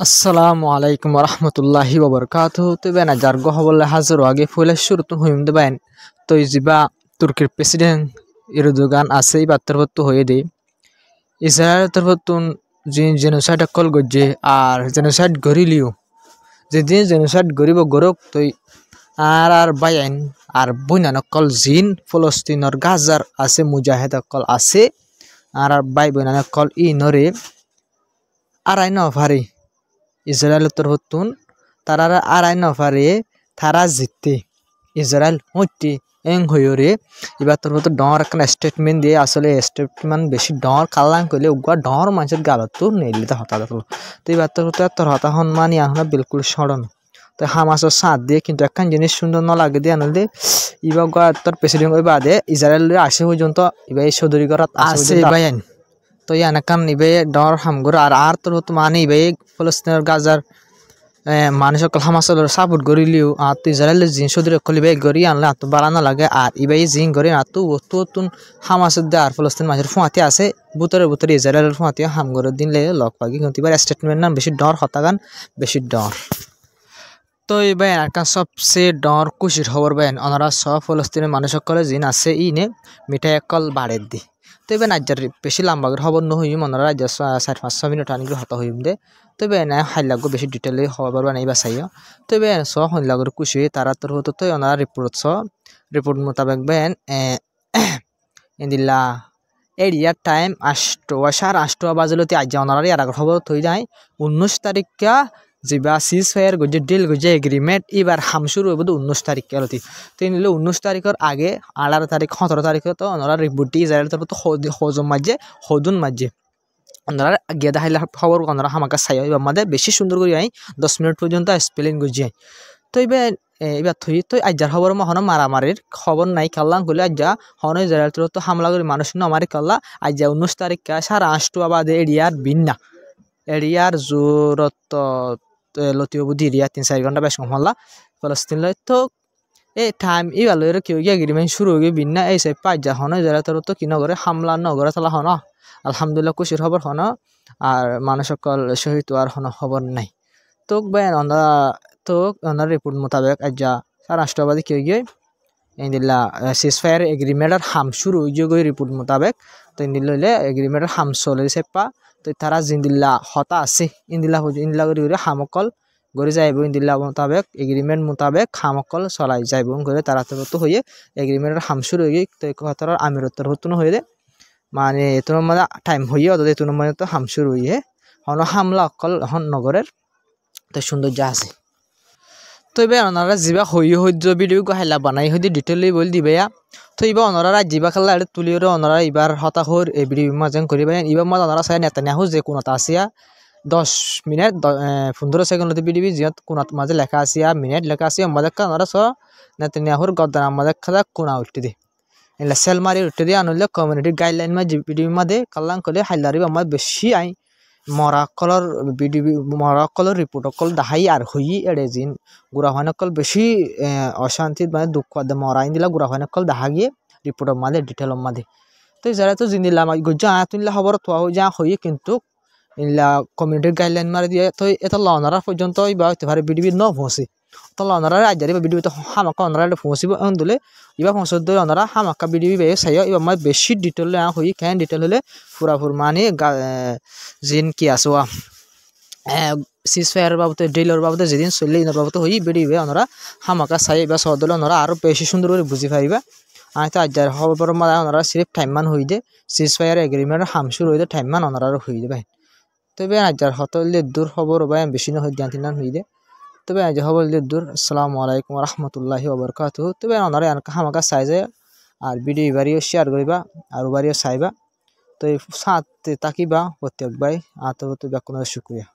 আসসালামু আলাইকুম রহমতুল্লাহি ওবরকাতুহু তো বেনা জার্গো হবলে হাজার আগে ফুলে শুরুতুন হইম দেবেন তো জিবা তুর্কির প্রেসিডেন্ট ইরদোগান আছে এই বার্তাবত্ত হয়ে দে ইসরায়েল তরফতুন জেনোসাইড কল গজ্জে আর জেনোসাইড গরিলিও যেদিন জেনোসাইড গরিব গরক তো আর বাইন আর বইনান কল জিন ফলস্তিনর গাজার আছে মুজাহিদ কল আছে আর বাই বইনান কল ই নরে আর আই নভারি ইসরায়েল তরফতুন তারা আড়াই নফারে তারা জিততে ইসরায়েল হইতে এং হইরে এবার তরফত ডর একটা স্টেটমেন্ট দিয়ে আসলে স্টেটমেন্ট বেশি ডর কাল্লাং করলে উগা ডর মানুষের গালত নেইলে তো হতা দেখলো তো এবার তরফত তোর হতা হনমানি এখন বিলকুল সরন তো হামাসের সাথ দিয়ে কিন্তু একখান জিনিস সুন্দর না লাগে দিয়ে আনলে এবার তোর প্রেসিডেন্ট ওই বাদে ইসরায়েলের আসে পর্যন্ত এবার সদরি করাত আসে বাইন তো ইয়ানাকান ইবে ডর হামগুর আর তোর তো মানে ইবে ফলস্তিনের গাজার মানুষ সকল হামাসের সাপোর্ট করিলিও আর তো ইসরায়েলের জিন সদরি কলিবে গড়ি আনলে আত বাড়ানো লাগে আর ইবে জিন গড়ি আর তো তুন হামাসের দে আর ফলস্তিন মানুষের ফুঁয়াতে আছে বুতরে ইসরায়েলের ফুঁয়াতে হামগুর দিনলে লক পাগি কিন্তু এবার স্টেটমেন্ট নাম বেশি ডর হতাগান বেশি ডর তো এবার এলাকার সবচেয়ে ডর খুশির খবর বেন ওনারা সব ফলস্তিনের মানুষ সকলে জিন আছে ইনে মিঠাই একল বাড়ের দি তো এবার রাজ্যের বেশি লম্বাগের খবর নহইম ওনারা রাজ্যের 4-5 মিনিট আনিগুলো হতা হইম দে তো এবার না হাইলাগো বেশি ডিটেলে খবর বানাই বাসাইও তো এবার স হইলাগর খুশি তারা তোর হতো তো ওনারা রিপোর্ট মোতাবেক বেন ইন্দিল্লা এরিয়ার টাইম 8:08 বাজলতে আজ ওনারা এর আগের খবর থই যায় 19 তারিখা যা সিজ ফায়ার গজে ডিল গজে এগ্রিমেন্ট এবার হাম শুরু হইব 19 তারিখ কেলতি তো নিলে 19 তারিখের আগে 18 তারিখ 17 তারিখে তো ওনারা রিপোর্টটি ইসরায়েল তরফ তো হজম মাঝে হদুন মাঝে ওনারা গিয়ে দেখাইলে খবর ওনারা হামাকা চাই এবার আমাদের বেশি সুন্দর করে আই 10 মিনিট পর্যন্ত স্পেলিং গজিয়ে তো এবার থই তো আজ্জার খবর হন মারামারির খবর নাই কাল্লাং করলে আজ্জা হন ইসরায়েল তরফ তো হামলা করে মানুষ নমারি কাল্লা আজ্জা 19 তারিখ 8:30 বাদে এরিয়ার বিন্না এরিয়ার জোরত লতিও বুদ্ধি এরিয়া 3-4 ঘন্টা বেশ কম হল্লা ফলস্তিন লয় তো এই টাইম ই ভালো কেউ গিয়ে এগ্রিমেন্ট শুরু হয়ে বিন্না এই সে পাঁচ যা হন যারা তোর তো কি নগরে হামলা নগরে তালা হন আলহামদুলিল্লাহ খুশির খবর হন আর মানুষ সকল শহীদ আর হন খবর নাই তো বেন তো ওনার রিপোর্ট মোতাবেক আজ যা 8:30 বাজে কেউ গিয়ে ইন্দিল্লা সিজ ফায়ার এগ্রিমেন্টের হাম শুরু হয়ে রিপোর্ট মোতাবেক তো ইন্দিল্লা এগ্রিমেন্টের হাম চলে সেপা তো তারা জিন্দিল্লা হতা আছে ইন্দিল্লা করে হামকল গড়ে যাইব ইন্দিল্লা মোতাবেক এগ্রিমেন্ট মোতাবেক হামকল চলাই যাইব করে তারা তো হয়ে এগ্রিমেন্টের হাম শুরু হয়ে তো কথার আমিরত্তর হতুন হয়ে দে মানে এতন মানে টাইম হইয়ে অত এতন মানে তো হাম শুরু হয়ে হন হামলা অকল হন নগরের তো সৌন্দর্য আছে তো এবার ওনারা যা হইয ভিডিও হাইলা বানাই হইতে ডিটেলি বল দিবে তো এবার ওনারা যা খেলা তুলিও ওনারা এবার হতাহর এই ভিডিও মাঝে করিবে এবার মত ওনারা চাই নেতানিয়াহু যে কোনটা আসিয়া 10 মিনিট 15 সেকেন্ড ভিডিও যিহত কোনাত মাঝে লেখা আসিয়া মিনিট লেখা আসিয়া আমাদের ওনারা স নেতানিয়াহুর গদ্দান আমাদের খাদা কোনা উঠতে দি এলা সেল মারি উঠতে দি আনলে কমিউনিটি গাইডলাইন মাঝে ভিডিও মাঝে কাল্লাং করলে হাইলারি আমার বেশি আই মরাকলর ভিডিও মরাকলর রিপোর্ট অকল দাহাই আর হই এড়ে জিন গুড়া হনকল বেশি অশান্তি মানে দুঃখ মরাইন দিলা গুড়া হনকল দাহা গিয়ে রিপোর্ট মাঝে ডিটেল মাঝে তো যারা তো জিনিলা গজ্জা তুইলা খবর থোয়া হয়ে যা হই কিন্তু ইলা কমিউনিটির গাইডলাইন মারি দিয়ে তো এটা লনারা পর্যন্ত বা হতে পারে ভিডিও ন পৌঁছে তো লনারা আজারি বা ভিডিও তো হামাকা অনারা পৌঁছিব দিলে এবার পৌঁছত দিয়ে ওনারা হামাকা ভিডিও বে চাই এবার মানে বেশি ডিটেল হই কেন ডিটেল হলে পুরাপুর মানে জিন কি আছো সিজ ফায়ার বাবদ ডিলর বাবদ যেদিন চললে ইনার বাবদ হই ভিডিও ওনারা হামাকা চাই বা সদলে ওনারা আরও বেশি সুন্দর করে বুঝি পারিবা আমি তো আজার খবর মানে ওনারা সিরিফ টাইম মান হই দে সিজ ফায়ার এগ্রিমেন্ট হাম শুরু হই দে টাইম মান ওনারা হই দেবে তবে আজার হতলে দূর খবর বা বেশি না হই জানতিনান হই দে তবে আজ খবর দূর আসসালামু আলাইকুম রহমতুল্লাহি ওবরকাতুহু তবে ওনারা হামাকা চাই যায় আর ভিডিও বাড়িও শেয়ার করিবা আর বাড়িও চাইবা তো সাথে তাকিবা প্রত্যেক ভাই আত কোনো শুক্রিয়া।